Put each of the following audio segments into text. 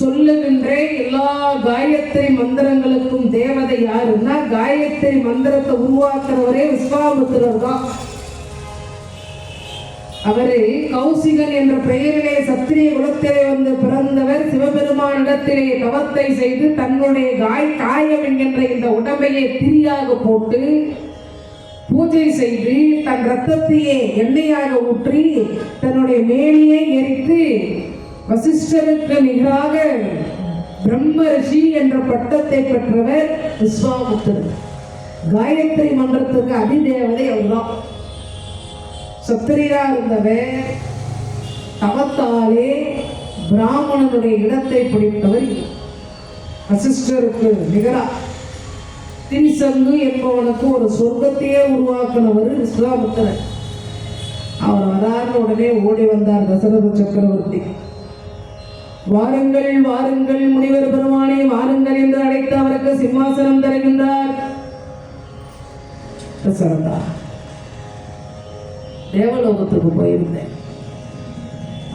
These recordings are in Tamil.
சொல்லுகின்ற எல்லா காயத்ரி மந்திரங்களுக்கும் தேவதை யாருன்னா, காயத்ரி மந்திரத்தை உருவாக்குறவரே விஸ்வாமித்திரர் தான். அவரு கௌசிகன் என்ற பெயரிலே சத்திரிய குலத்திலே வந்து பிறந்தவர். சிவபெருமானிடத்திலே தவத்தை செய்து தன்னுடைய காயம் என்கின்ற இந்த உடம்பையை திரியாக போட்டு பூஜை செய்து தன் ரத்தத்தையே எண்ணெயாக ஊற்றி தன்னுடைய மேனியை எரித்து வசிஷ்டருக்கு நிகராக பிரம்ம ரிஷி என்ற பட்டத்தை பெற்றவர் விஸ்வாமித்திரர். காயத்ரி மந்திரத்துக்கு அதிதேவதை அவர்தான். சத்திரியா இருந்தவர் தவத்தாலே பிராமணனுடைய இடத்தை பிடித்தவர். வசிஷ்டருக்கு நிகரா திரிசங்கு என்பவனுக்கு ஒரு சொர்க்கத்தையே உருவாக்கினவர் விஸ்வாமித்திரர். அவர் வராருன்னு உடனே ஓடி வந்தார் தசரத சக்கரவர்த்தி. வாருங்கள் வாருங்கள் முனிவர் பெருமானே வாருங்கள் என்று அழைத்து அவருக்கு சிம்மாசனம் தருகின்றார். தசரதா, தேவலோகத்துக்கு போயிருந்தேன்.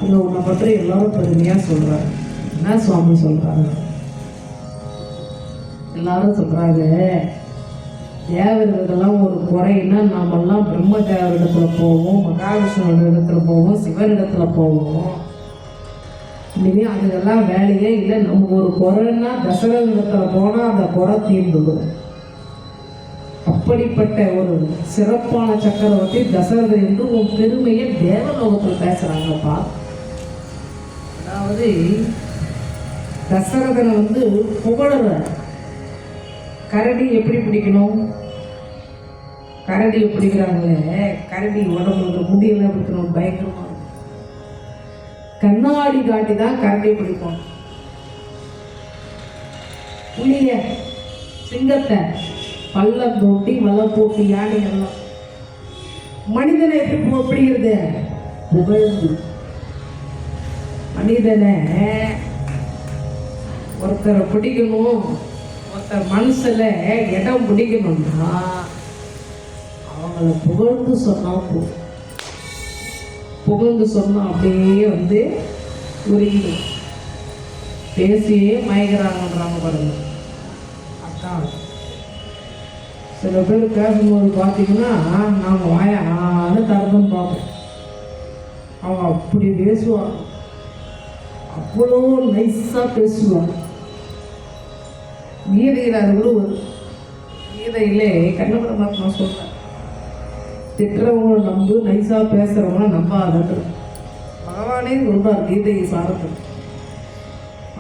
அங்க உன்னை பற்றி எல்லாரும் பெருமையா சொல்றாங்க. என்ன சுவாமி சொல்றாங்க? எல்லாரும் சொல்றாங்க, தேவர்களுக்கெல்லாம் ஒரு குறைன்னா நாமெல்லாம் பிரம்ம தேவரிடத்துல போவோம், மகாவிஷ்ணுவோட இடத்துல போவோம், சிவனிடத்துல போவோம். இனிமே அதுக்கெல்லாம் வேலையே இல்லை. நமக்கு ஒரு குறைன்னா தசரதத்துல போனா அந்த குறை தீர்ந்துடும். அப்படிப்பட்ட ஒரு சிறப்பான சக்கரவர்த்தி தசரதர் என்று உன் பெருமையை தேவலோகத்தில் பேசுறாங்கப்பா. அதாவது தசரதனை வந்து புகழற. கரடி எப்படி பிடிக்கணும்? கரடியை பிடிக்கிறாங்களே, கரடி உடம்புல முடியெல்லாம் பிடிக்கணும், பயங்கரமா கண்ணாடி காட்டி தான் கரடியை பிடிப்போம். புலிய, சிங்கத்தை பள்ளம் தோண்டி வலை போட்டி யானை எல்லாம். மனிதனை எப்படி பிடிக்கிறது? புகழ்ந்து. மனிதனை ஒருத்தரை பிடிக்கணும், ஒருத்தர் மனசுல இடம் பிடிக்கணும்னா அவங்கள புகழ்ந்து சொன்னா போதும். புகழ்ந்து சொன்னா அப்படியே வந்து உருகிடும். பேசியே மயக்கிறாங்கன்றாங்க பாருங்க. அதான் சில பேர் பேசும்போது பார்த்தீங்கன்னா நாங்கள் வாயான்னு தரதுன்னு பார்ப்போம். அவங்க அப்படி பேசுவாங்க, அவ்வளோ நைஸாக பேசுவாங்க. கீதையில் அது கூட ஒரு கீதையிலே கண்ணபுர மகாத்மா சொல்கிறேன், திட்டுறவங்களை நம்பு, நைஸாக பேசுகிறவங்கள நம்பாதது. பகவானே சொல்றார் கீதையை சாரத்தில்.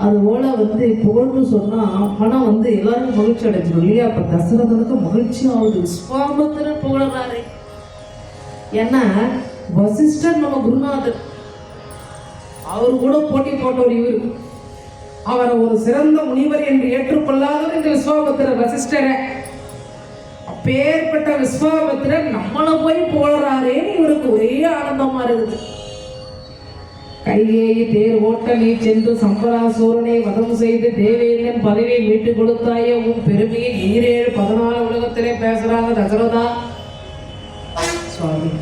அதுபோல் வந்து புகழ்ந்து சொன்னால் மனம் வந்து எல்லாருக்கும் மகிழ்ச்சி அடைஞ்சிடும் இல்லையா? அப்போ தசரதனுக்கு மகிழ்ச்சி ஆகுது. விஸ்வாமித்திரர் புகழறாரு. ஏன்னா வசிஷ்டர் நம்ம குருநாதர், அவரு கூட போட்டி போட்டவர் இவர். அவரை ஒரு சிறந்த முனிவர் என்று ஏற்றுக்கொள்ளாதவர் இந்த விஸ்வாமித்திரர் வசிஷ்டரை. அப்பேற்பட்ட விஸ்வாமித்திரர் நம்மளை போய் புகழறாரேன்னு இவருக்கு ஒரே ஆனந்தமா இருக்குது. கைகேயி தேர் ஓட்ட நீ சென்று சம்பராசூரனை வதம் செய்து தேவேந்திரன் பதவியை மீட்டுக் கொடுத்தாயே, உன் பெருமையை 14 உலகத்திலே பேசுறாங்க தசரதா. சுவாமி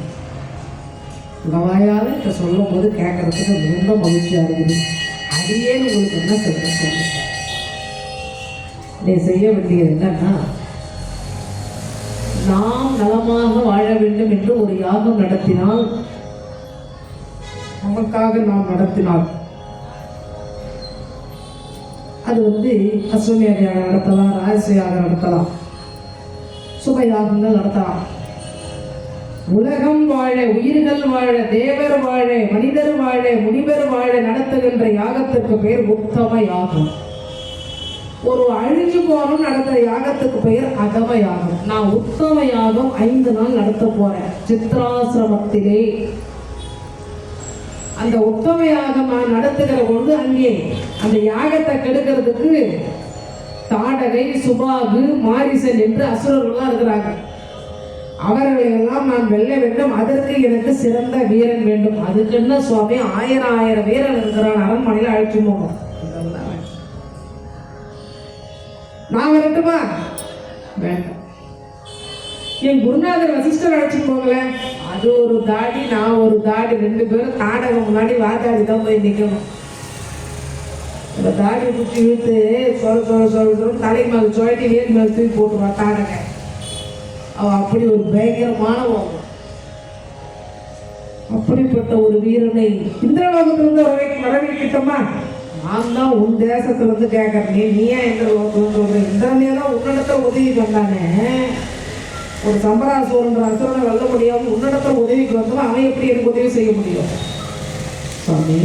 வாயால இதை சொல்லும் போது கேட்கறதுக்கு ரொம்ப மகிழ்ச்சியா இருக்குது. அடியேன்னு உங்களுக்கு என்ன சொல்ல நீ செய்ய வேண்டியது என்னன்னா, நாம் நலமாக வாழ வேண்டும் என்று ஒரு யாகம் நடத்தினால், நமக்காக நாம் நடத்தினால், அது வந்து அஸ்வமேதையாக நடத்தலாம், ராஜசையாக நடத்தலாம், சுபயாகங்கள் நடத்தலாம். உலகம் வாழ, உயிர்கள் வாழ, தேவர் வாழ, மனிதர் வாழ, முனிவர் வாழ நடத்துகின்ற யாகத்திற்கு பெயர் உத்தம யாகம். ஒரு அழிஞ்சு போகணும் நடத்துகிற யாகத்துக்கு பெயர் அகம யாகம். நான் உத்தம யாகம் 5 நாள் நடத்த போறேன் சித்ராசிரமத்திலே. அந்த உத்தம யாகம் நான் நடத்துகிற பொழுது அங்கே அந்த யாகத்தை கெடுக்கிறதுக்கு தாடகை, சுபாகு, மாரிசன் என்று அசுரர்கள்லாம் இருக்கிறாங்க. அவர்களெல்லாம் நான் வெல்ல வேண்டும். அதற்கு எனக்கு சிறந்த வீரன் வேண்டும். அதுக்கு என்ன சுவாமி, 1000 வீரன் இருக்கிறான், அரண்மனையில் அழைச்சு போகணும். நான் வரட்டுமா? வேண்டாம். என் குருநாதர் வசிஷ்டர் அழைச்சி போங்களேன். அது ஒரு தாடி, நான் ஒரு தாடி, 2 பேரும் தாடகம் முன்னாடி வாதாடி தான் போய் நிற்கணும். அந்த தாடியை பிடிச்சி இழுத்து சொல்ல தலை மேலே சுழட்டி வேறு மேலே தூக்கி போட்டுருவான் தாடங்க. அவன் அப்படி ஒரு பயங்கரமானவன். அப்படிப்பட்ட ஒரு வீரனை இந்திரலோகத்திலிருந்து வரவேற்கிட்டோமா? நான் தான் உன் தேசத்துல இருந்து கேட்கறேன், நீ ஏன் இந்திரலோகத்துல சொல்ற? இந்திரனே தான் உன்னிடத்துல உதவிக்கு வந்தானே. ஒரு சம்பராசோன்ற அசுரனை வெல்ல முடியாமல் உன்னிடத்துல உதவிக்கு வந்தவன் அவன் எப்படி எனக்கு உதவி செய்ய முடியும்? சுவாமி,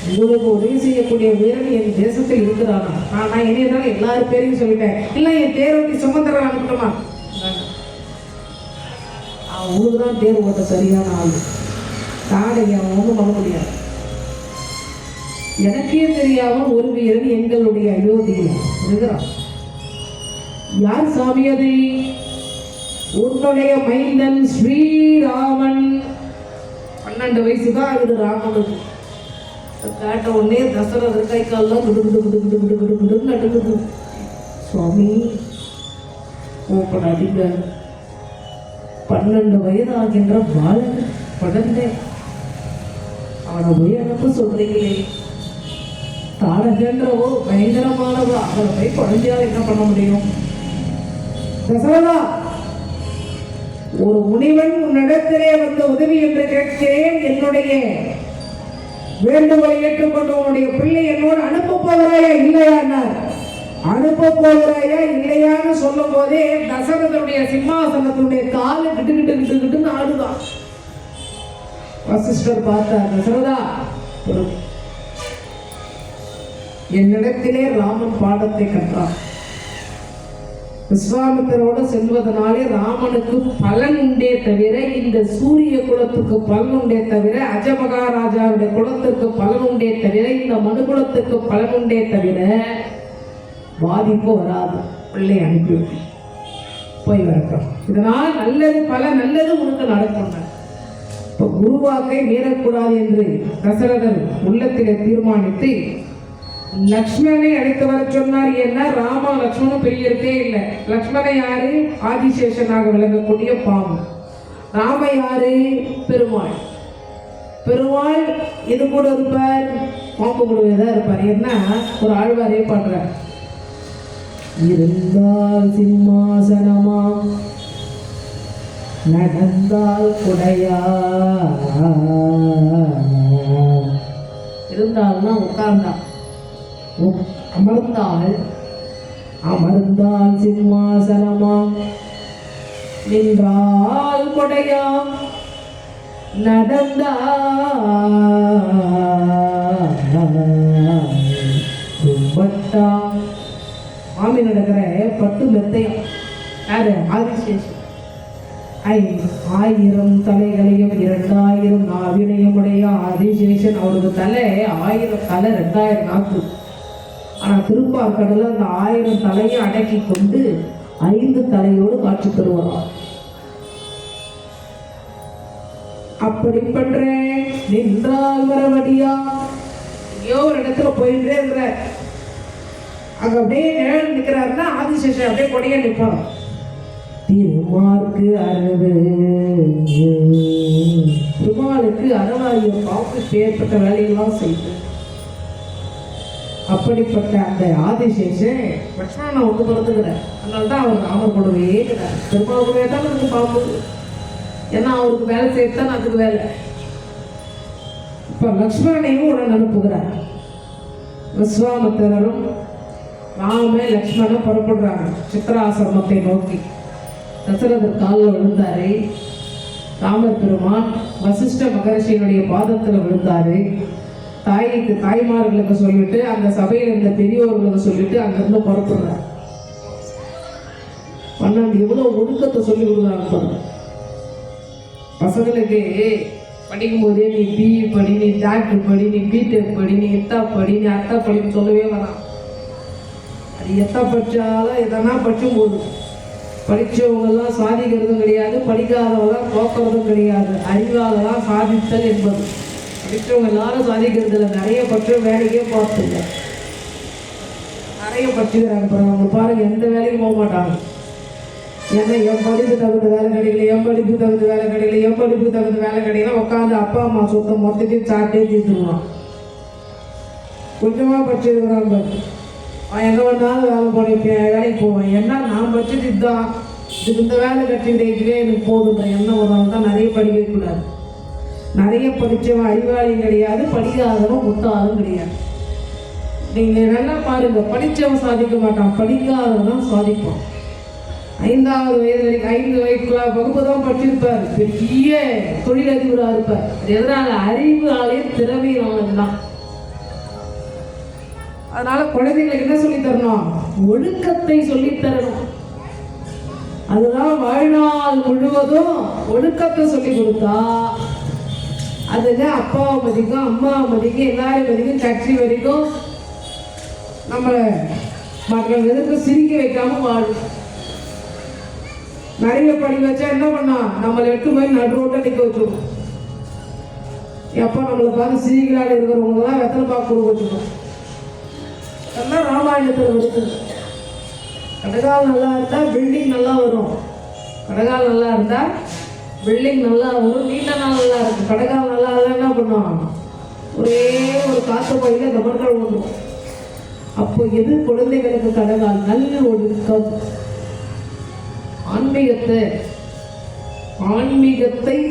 உங்களுக்கு உதவி செய்யக்கூடிய வீரன் என் தேசத்தில் இருக்கிறானா? நான் இனியதான எல்லாரும் பேரையும் சொல்லிட்டேன். இல்லை, என் தேரோட்டி சுமந்திரன் அனுப்பிட்டோமா? அவனுக்கு தான் தேர் ஓட்ட சரியான ஆள். தாடையை அவன் ஒன்றும் பண்ண முடியாது. எனக்கே தெரியாமல் ஒரு வீரன் எங்களுடைய அயோத்தியில் இருக்கிறான். யார் சாமி அது? உன்னுடைய மைந்தன் ஸ்ரீராமன். 12 வயசு தான் ஆகுது ராமனுக்கு. கேட்ட உடனே தசரதர் கை கால்லாம் நடுக்குது. சுவாமி, ஓப்பனாடிங்க. 12 வயது ஆகின்ற பாலன் படந்தேன். அவனை போய் அனுப்ப சொல்றீங்களே. தாடகன்றவோ பயங்கரமானவோ, அவரை போய் குழந்தையால் என்ன பண்ண முடியும்? தசரதா, ஒரு முனிவன் உன்னிடத்திலே வந்த உதவி என்று கேட்கிறேன். என்னுடைய வேண்டுகோளை ஏற்றுக்கொண்டு உன்னுடைய பிள்ளை என்னோடு அனுப்ப போகிறாயா இல்லையா? அனுப்ப போகிறாயா இல்லையான்னு சொல்லும் போதே தசரதனுடைய சிம்மாசனத்தினுடைய காலை கிட்டு ஆடுதான். வசிஷ்டர் பார்த்தார், தசரதா, என்னிடத்திலே ராமன் பாடத்தை கற்றான். விஸ்வாமித்திரோடு செல்வதனாலே ராமனுக்கு பலன் உண்டே தவிர, இந்த சூரிய குலத்துக்கு பலன் உண்டே தவிர, அஜமகாராஜாவுடைய குலத்துக்கு பலன் உண்டே தவிர, இந்த மனு குலத்துக்கு பலன் உண்டே தவிர பாதிப்பு வராது. பிள்ளை அனுப்பிவிட்டு போய் வரட்டும். இதனால் நல்லது, பல நல்லது உனக்கு நடக்கும். இப்போ குருவாக்கை மீறக்கூடாது என்று தசரதன் உள்ளத்திலே தீர்மானித்து லக்ஷ்மணனை அழைத்து வர சொன்னார். ஏன்னா ராமா லக்ஷ்மணும் பெரிய இருக்கே இல்லை. லக்ஷ்மணன் யாரு? ஆதிசேஷனாக விளங்கக்கூடிய பாம்பு. ராம யாரு? பெருமாள். பெருமாள் இது கூட இருப்பார், பாம்பு கூடவே தான் இருப்பார். என்ன ஒரு ஆழ்வாரே பண்றார், இருந்தால் சிம்மாசனமா நடந்தால் குடையா. இருந்தால்னா உட்கார்ந்தா, அமர்ந்தால் அமர்ந்தால் சிம்மாசனமா, நின்றால் கொடையா, நடந்தால் தும்பட்டா. மாமி நடக்கிற பட்டு மெத்தையம் யாரு? ஆதிசேஷன். 1000 தலைகளையும் 2000 நாவினையும் உடைய ஆதிசேஷன். அவருக்கு தலை 1000 தலை, 2000 நாக்கு. ஆனால் திருப்பார்கடல அந்த 1000 தலையை அடக்கி கொண்டு 5 தலையோடு காட்சி தருவாராம். அப்படி பண்றேன் நின்றால் வரவடியா. எங்கேயோ ஒரு இடத்துல போயிட்டே இருக்கிற, அங்க அப்படியே நிழல் நிற்கிறாருன்னா ஆதிசேஷன் அப்படியே கொடையா நிற்பாராம். திருமாலுக்கு அரவு, திருமாலுக்கு அறவாரிய பாப்பு ஏற்பட்ட வேலையெல்லாம் செய்து. அப்படிப்பட்ட அந்த ஆதிசேஷன் லட்சுமணனை ஒன்று பிறந்துக்கிறார். அதனால தான் அவர் ராமர் கூடவே இருக்கிறார். திருமால் கூடவே தான் இருக்கு பாம்பு. ஏன்னா அவருக்கு வேலை செய்து தான் அதுக்கு வேலை. இப்போ லக்ஷ்மணனையும் உடன் அனுப்புகிறார். விஸ்வாமித்திரரும் ராம லக்ஷ்மணன் புறப்படுறாங்க சித்திராசிரமத்தை நோக்கி. தசரதர் காலில் விழுந்தாரு. ராமர் பெருமான் வசிஷ்ட மகரிஷியினுடைய பாதத்தில் விழுந்தாரு. தாய்மார்களுக்கு சொல்லிட்டு, அந்த சபையில் இருந்த பெரியவர்களுக்கு சொல்லிட்டு அங்கிருந்து புறப்படுறார். 12 எவ்வளவு ஒழுக்கத்தை சொல்லி கொடுக்குறாங்க பாருங்க. பசங்களுக்கு படிக்கும் போதே நீ பிஇ படி, நீ டாக்டர் படி, நீ பிடெக் படி, நீ எத்தா படி, நீ அத்தா படின்னு சொல்லவே வேணாம். அது எத்தா படித்தாலும் எதனா படிச்சும் போதும். படித்தவங்கெல்லாம் சாதிக்கிறதும் கிடையாது, படிக்காதவங்களாம் தோக்கிறதும் கிடையாது. அறிவாலெல்லாம் சாதித்தல் என்பது. படித்தவங்க எல்லாரும் சாதிக்கிறதுல நிறைய பற்று வேலைக்கே பார்த்துங்க, நிறைய பற்றுக்கிறாங்க. அப்புறம் அவங்க பாருங்க எந்த வேலைக்கும் போக மாட்டாங்க. ஏன்னா என் படிப்பு தகுந்த வேலை கிடைக்கல, என் படிப்பு தகுந்த வேலை கிடைக்கல, என் படிப்பு தகுந்த வேலை கிடைக்கல, உட்காந்து அப்பா அம்மா சொத்தை மொத்தத்தையும் சாப்பிட்டே தீர்த்துருவான். கொஞ்சமாக படிச்சிருக்கிறான் பாரு, அவன் எங்கே வேணாலும் வேலைக்கு போவேன். ஏன்னா நான் படிச்சுட்டு இதுதான், இதுக்கு இந்த வேலை கட்டிக்கிட்டே எனக்கு போதுன்ற எண்ணம் ஒரு நாள் தான். நிறைய படிக்க கூடாது. நிறைய படித்தவன் அறிவாளியும் கிடையாது, படிக்காதவன் முட்டாளும் கிடையாது. நீங்கள் நல்லா பாருங்கள், படித்தவன் சாதிக்க மாட்டான், படிக்காதவன் தான் சாதிப்பான். 5வது வயது வரைக்கும் 5 வகுப்பு தான் படிச்சிருப்பார், பெரிய தொழிலதிபராக இருப்பார். எதனால்? அறிவாலையும் திறமையாளன் தான். அதனால குழந்தைங்களுக்கு என்ன சொல்லித்தரணும்? ஒழுக்கத்தை சொல்லித்தரணும். அதுதான் வாழ்நாள் முழுவதும் ஒழுக்கத்தை சொல்லி கொடுத்தா அதுங்க அப்பாவை மதிக்கும், அம்மாவை மதிக்கும், எல்லாரும் மதிக்கும், கட்சி வரைக்கும் நம்மளை மற்ற எதுக்கு சிரிக்க வைக்காம வாழும். நிறைய படிக்க வச்சா என்ன பண்ணா? நம்மளை 8 போய் நடு ரோட்டை நிற்க வச்சுக்கணும். எப்போ நம்மளை பார்த்து சிரிக்கிறாள் இருக்கிறவங்க தான் வெத்தலை பாக்கு கொடுக்க வச்சுக்கணும். எல்லாம் ராமாயணத்தில் வருது. கடைகால் நல்லா இருந்தால் பில்டிங் நல்லா வரும். கடைகால் நல்லா இருந்தால் பில்டிங் நல்லா வரும். நீண்ட நாள் நல்லா இருக்கும். கடைகால் நல்லா இருந்தால் என்ன பண்ணுவோம்? ஒரே ஒரு காற்று பயில கமர்கள் வந்துடும். அப்போ எது குழந்தைகளுக்கு கடைகால்? நல்ல ஒழுக்கம். ஆன்மீகத்தை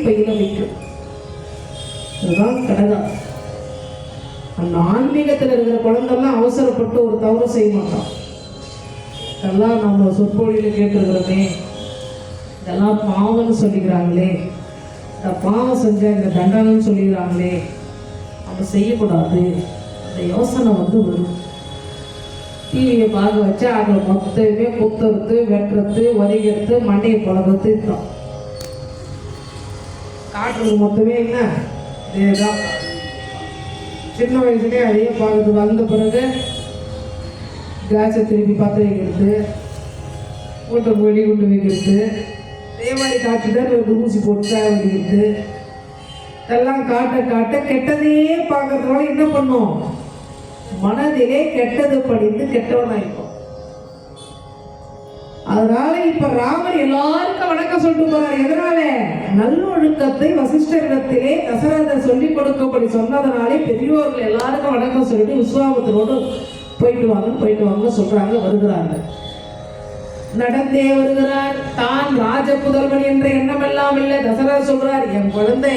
பயில வைக்கும். இதுதான் கடைகால். அந்த ஆன்மீகத்தில் இருக்கிற குழந்தைலாம் அவசரப்பட்டு ஒரு தவறு செய்ய மாட்டான். இதெல்லாம் நம்ம சொற்பொழியில் கேட்டுருக்கிறோமே, இதெல்லாம் பாவம்னு சொல்லிக்கிறாங்களே, இந்த பாவம் செஞ்ச இந்த தண்டனைன்னு சொல்லிக்கிறாங்களே, நம்ம செய்யக்கூடாது. அந்த யோசனை வரும். டிவியை பார்க்க வச்சா அதில் மொத்தமே குத்துறது, வெட்டுறது, வரிகிறது, மண்டையை பழகிறது தான். காட்டுறது மொத்தமே என்ன? இதுதான். சின்ன வயசுலேயே அதையே பார்க்குறது. வந்த பிறகு கேஸை திருப்பி பற்ற வைக்கிறது, வீட்டை வெடி கொண்டு வைக்கிறது, அதே மாதிரி காட்சி தான் ஊசி போட்டு தேவை வைக்கிறது. இதெல்லாம் காட்ட காட்ட கெட்டதே பார்க்கறதுனால என்ன பண்ணும்? மனதிலே கெட்டது படித்து கெட்டவனாயிருக்கும். அதனால இப்ப ராமர் எல்லாருக்கும் வணக்கம் சொல்லிட்டு போறாரு. எதனால? நல்லொழுக்கத்தை வசிஷ்டரிடத்திலே தசரதர் சொல்லிக் கொடுக்கப்படி சொன்னதனாலே பெரியோர்கள் எல்லாருக்கும் வணக்கம் சொல்லிட்டு விஸ்வாமித்திரோடு போயிட்டு வாங்க சொல்றாங்க. வருகிறாங்க, நடந்தே வருகிறார். தான் ராஜ புதல்வன் என்ற எண்ணம் எல்லாம் இல்லை. தசரதர் சொல்றார், என் குழந்தை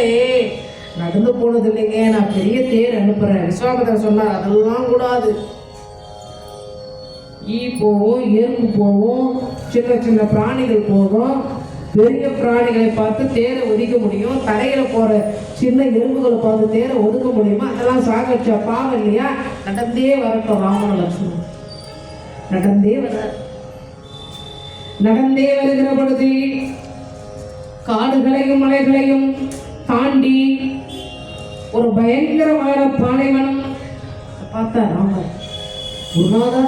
நடந்து போனது இல்லைங்க, நான் பெரிய தேர் அனுப்புறேன். விஸ்வாமித்திரர் சொன்னார், அதெல்லாம் கூடாது. ஈ போவோம், எறும்பு போவோம், சின்ன சின்ன பிராணிகள் போகும். பெரிய பிராணிகளை பார்த்து தேரை ஒதுக்க முடியும், தரையில போற சின்ன எறும்புகளை பார்த்து தேரை ஒதுக்க முடியுமா? அதெல்லாம் சாகச்சா பாவம் இல்லையா? நடந்தே வரட்டும் ராமன் லட்சுமணன். நடந்தே வர நடந்தே வருகிற பொழுது காடுகளையும் மலைகளையும் தாண்டி ஒரு பயங்கரமான பாலைவனம் பார்த்தா ராமர். குருநாதா,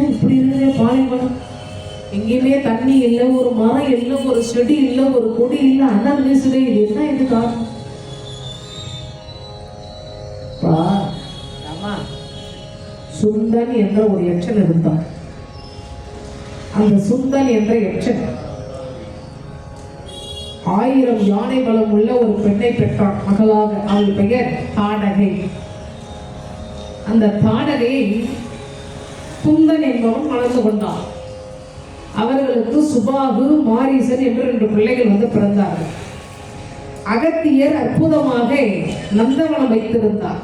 இப்படி இருக்கிற பாலைவனம், எங்கேயுமே தண்ணி இல்லை, ஒரு மரம் இல்லை, ஒரு செடி இல்லை, ஒரு கொடி இல்லை, அனல் வீசுதே, இது என்ன? இது காரணம் சுந்தன் என்ற ஒரு யட்சன் இருந்தான். அந்த சுந்தன் என்ற யட்சன் 1000 யானை பலம் உள்ள ஒரு பெண்ணை பெற்றான் மகளாக. அவள் பெயர் தாடகை. அந்த தாடகையை குந்தன் என்பவன் மணந்து கொண்டான். அவர்களுக்கு சுபாகு, மாரீசன் என்று 2 பிள்ளைகள் பிறந்தார்கள். அகத்தியர் அற்புதமாக நந்தவனம் வைத்திருந்தார்.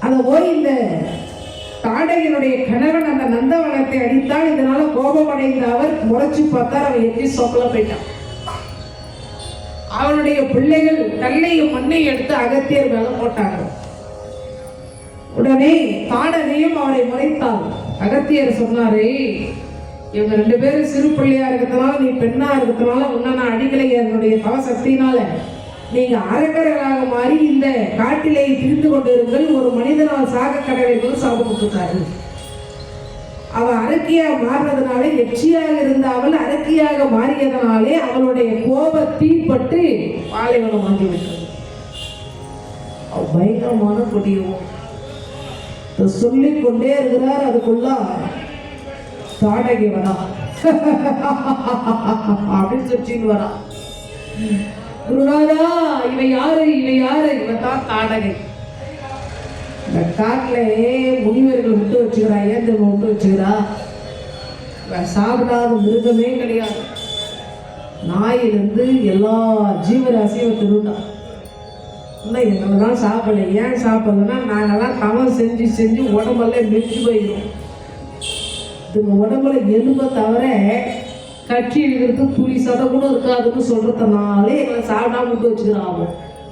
அதை போய் இந்த தாடகையினுடைய கணவன் அந்த நந்தவனத்தை அடித்தால். இதனால கோபமடைந்த அவர் முறைச்சு பார்த்தார். அவன் எட்டி சொக்கல போயிட்டான். அவனுடைய பிள்ளைகள் கல்லையும் மண்ணையும் எடுத்து அகத்தியர் மேல போட்டாங்க. உடனே தாடகையும் அவரை முறைத்தாள். அகத்தியர் சொன்னாரே, இவங்க 2 பேரும் சிறு பிள்ளையா இருக்கிறதுனால, நீ பெண்ணா இருக்கிறதுனால உன்ன நான் அடிக்கலை. என்னுடைய தவசக்தினால நீங்க அரக்கர்களாக மாறி இந்த காட்டிலே திரிந்து கொண்டிருங்கள். ஒரு மனிதனால் சாக கடவுள் சாபம் கொடுத்தாரு. அவள் அரக்கியா மாறினதுனாலே, எச்சியாக இருந்த அவள் அரக்கியாக மாறியதனாலே அவளுடைய கோப தீப்பட்டு பாலைவனம் வாங்கிவிட்டது. அவ பயங்கரமான கொடியவும் சொல்லிக் கொண்டே இருக்கிறார். அதுக்குள்ள தாடகை வரா அப்படின்னு சொல்லின்னு வரா. குருநாதா, இவ யாரு? இவன் தான் தாடகை. இந்த காட்டில் முனிவர்கள் விட்டு வச்சுக்கிறா, ஏன் தெரியுமா விட்டு வச்சுக்கிறா? சாப்பிடாத மிருகமே கிடையாது. நாயிலிருந்து எல்லா ஜீவராசியும் திருவிட்டான். இல்லை எங்களெல்லாம் சாப்பிடல. ஏன் சாப்பிடலன்னா நாங்கள்லாம் தவறு செஞ்சு செஞ்சு உடம்பெல்லாம் மெச்சு போயிடும். இதுங்க உடம்புல எலும்பை தவிர கட்சி இருக்கிறது துளி சதை கூட இருக்காதுன்னு சொல்கிறதுனாலே எங்களை சாப்பிடாம விட்டு வச்சுக்கிறாங்க.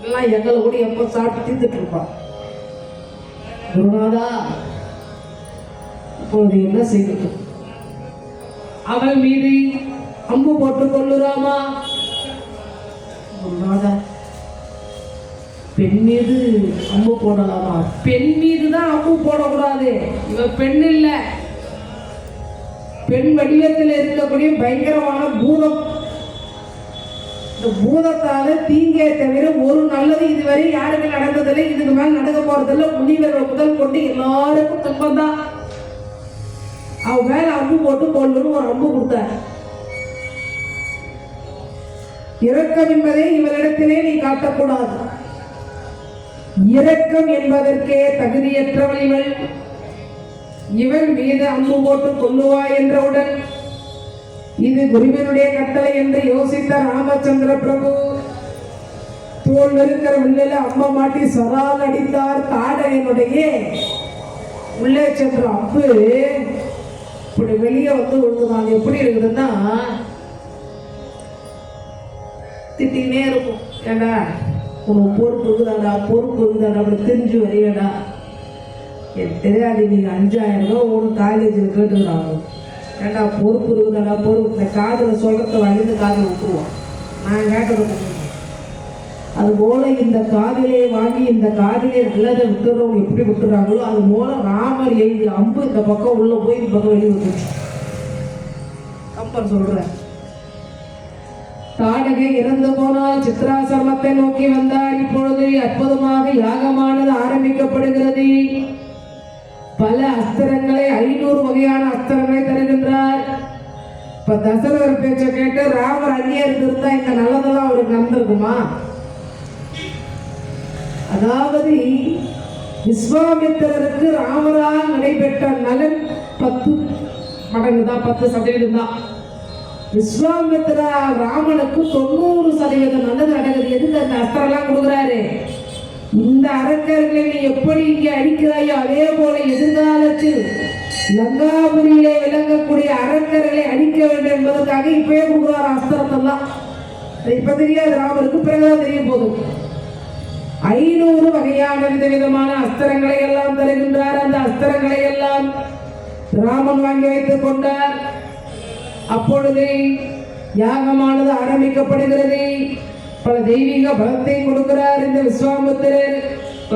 எல்லாம் எங்களை கூட எப்போ சாப்பிட்டு தீர்த்துட்டு இருப்பான். குருநாதா இப்பொழுது என்ன செய்வது? அவள் மீது அம்பு போட்டு கொள்ளுறாமா? குருநாதா பெண் மீது அம்பு போடலாமா? பெண் மீது தான் அம்பு போடக்கூடாது. இவ பெண் இல்லை, பெண் வடிவத்தில் இருக்கக்கூடிய பயங்கரமான பூதம். இந்த பூதத்தால தீங்கே தவிர ஒரு நல்லது இதுவரை யாருக்கு நடந்ததில்லை, இதுக்கு மேல நடக்க போறதில்லை. முனிவர்கள் முதல் கொண்டு எல்லாருக்கும் துன்பம் தான். அவ மேல அம்பு போட்டு கொள்ளணும் ஒரு அம்பு கொடுத்தார். இரக்கம் என்பதை இவரிடத்திலே நீ காட்டக்கூடாது. இரக்கம் என்பதற்கே தகுதியற்றவள் இவள். இவள் மீது அம்பு போட்டு கொல்லுவா என்றவுடன் இது குருவினுடைய கட்டளை என்று யோசித்த ராமச்சந்திர பிரபு தோல் இருக்கிற உள்ளில அம்மா மாட்டி சொரால் அடித்தார். தாடகனுடைய உள்ளே சென்ற அம்பு இப்படி வெளியே வந்து விழுந்தாங்க. எப்படி இருக்குதுன்னா திட்டினே இருக்கும். ஏண்டா உனக்கு பொறுப்பு இருக்குதாடா, பொறுப்பு இருக்குதாடா, அப்படி தெரிஞ்சு வரையடா. எனக்கு தெரியாது, நீங்கள் 5000 ரூபா ஒன்று காலேஜில் கேட்டுக்கிறாங்க. ஏண்டா பொறுப்பு இருக்குதாடா, பொறுப்பு. இந்த காதில் சொல்கிறத வழிந்து காதில் விட்டுருவோம். நான் கேட்டது அதுபோல் இந்த காதிலே வாங்கி இந்த காதிலே நல்லதை விட்டுறவங்க எப்படி விட்டுறாங்களோ அது போல ராமர் எழுதி அம்பு இந்த பக்கம் உள்ளே போய் இந்த பக்கம் வெளியே விட்டுருச்சு. கம்பர் சொல்கிறேன். தாடகை இறந்து போனால் சித்ராசிரமத்தை நோக்கி வந்தார். இப்பொழுது அற்புதமாக யாகமானது ஆரம்பிக்கப்படுகிறது. பல அஸ்திரங்களை 500 வகையான அஸ்திரங்களை தருகின்றார். இப்ப தசரதர் பேச்ச கேட்டு ராமர் அங்கேயே இருந்திருந்தா இந்த நல்லதெல்லாம் அவருக்கு நடந்திருக்குமா? அதாவது விஸ்வாமித்திரருக்கு ராமரால் நடைபெற்ற நலன் 10 மடங்கு தான், 10% தான். விஸ்வாமித்திர ராமனுக்கு 90% நல்லது நடக்குது. எதுக்கு அந்த அஸ்திரம்லாம் கொடுக்குறாரு? இந்த அரக்கர்களை நீ எப்படி இங்கே அடிக்கிறாயோ அதே போல எதிர்காலத்தில் லங்காபுரியிலே விளங்கக்கூடிய அரக்கர்களை அடிக்க வேண்டும் என்பதற்காக இப்பயே கொடுக்குறாரு அஸ்திரத்தெல்லாம். இப்ப தெரியாது ராமருக்கு, பிறகுதான் தெரிய போதும். 500 வகையான விதவிதமான அஸ்திரங்களை எல்லாம் தருகின்றார். அந்த அஸ்திரங்களை எல்லாம் ராமன் வாங்கி வைத்துக் கொண்டார். அப்பொழுது யாகமானது ஆரம்பிக்கப்படுகிறது. பல தெய்வீக பலத்தை கொடுக்கிறார் இந்த விஸ்வாமித்திரர்.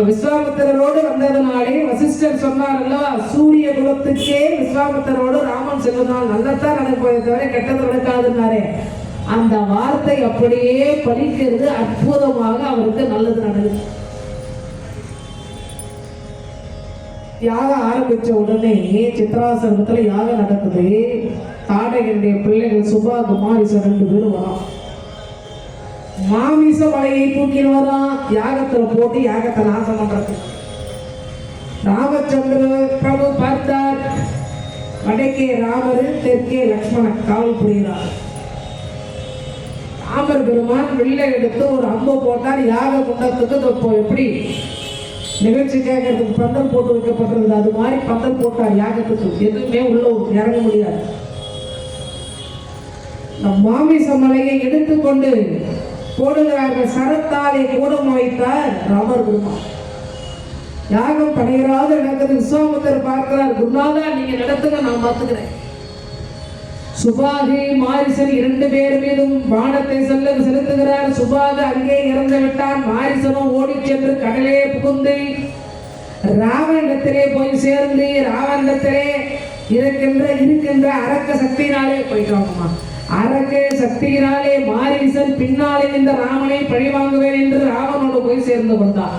விஸ்வாமித்திரரோடு வந்ததுனாலே வசிஷ்டர் சொன்னார் அல்லவா, சூரிய குலத்துக்கே விஸ்வாமித்திரரோடு ராமன் செல்வதனால் நல்லதான் நடப்பதை தவிர கெட்டது நடக்காதுன்னாரே. அந்த வார்த்தை அப்படியே பலிக்கிறது. அற்புதமாக அவருக்கு நல்லது நடக்குது. யாகம் ஆரம்பிச்ச உடனே சித்ராசிரமத்துல யாகம் நடக்குது. தாடகனுடைய பிள்ளைகள் சுபா குமாரிசர் 2 பேரும் வரான். மாமிச மலையை தூக்கின்னு வரான். யாகத்துல போட்டு யாகத்தை நாசம் பண்றது. ராமச்சந்திர பிரபு பார்த்தார். வடக்கே ராமர், தெற்கே லக்ஷ்மணன் காவல் புரிகிறார். ராமர் பெருமான் வில்லை எடுத்து ஒரு அம்பு போட்டார். யாக குண்டத்துக்கு எப்படி நிகழ்ச்சி கேட்கறதுக்கு பந்தல் போட்டு வைக்கப்பட்டிருந்தது, அது மாதிரி பந்தல் போட்டார். யாகத்துக்கு எதுவுமே உள்ள இறங்க முடியாது. மாமிச மலையை எடுத்துக்கொண்டு போடுகிறார்கள். சரத்தாலே கூடம் வைத்தார் ராமர் பெருமான். யாகம் படையராத நடக்குது. விஸ்வாமித்திரர் பார்க்கிறார். குருநாதா நீங்க நடத்துங்க, நான் பார்த்துக்கிறேன். சுபாகு மாரிசன் 2 பேர் மீதும் பானத்தை செலுத்துகிறார். சுபாகு அங்கே இறந்து விட்டான். மாரிசனும் ஓடி சென்று கடலே புகுந்து ராவணத்திலே போய் சேர்ந்து ராவணத்திலே இருக்கின்ற அரக்க சக்தியினாலே போயிட்டாங்கம்மா. அரக்க சக்தியினாலே மாரிசன் பின்னாலே இந்த ராமனை பழி வாங்குவேன் என்று ராவனோடு போய் சேர்ந்து கொண்டார்.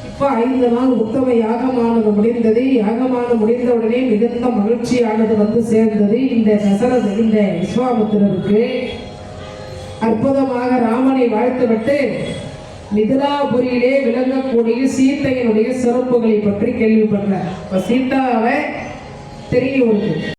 இப்ப 5 நாள் உத்தம யாகமானது முடிந்தது. யாகமானது முடிந்தவுடனே மிகுந்த மகிழ்ச்சியானது வந்து சேர்ந்தது இந்த விஸ்வாமித்திரருக்கு. அற்புதமாக ராமனை வாழ்த்துவிட்டு மிதிலாபுரியிலே விளங்கக்கூடிய சீத்தையினுடைய சிறப்புகளை பற்றி கேள்விப்படுறார். இப்ப சீதாவை தெரிய வருது.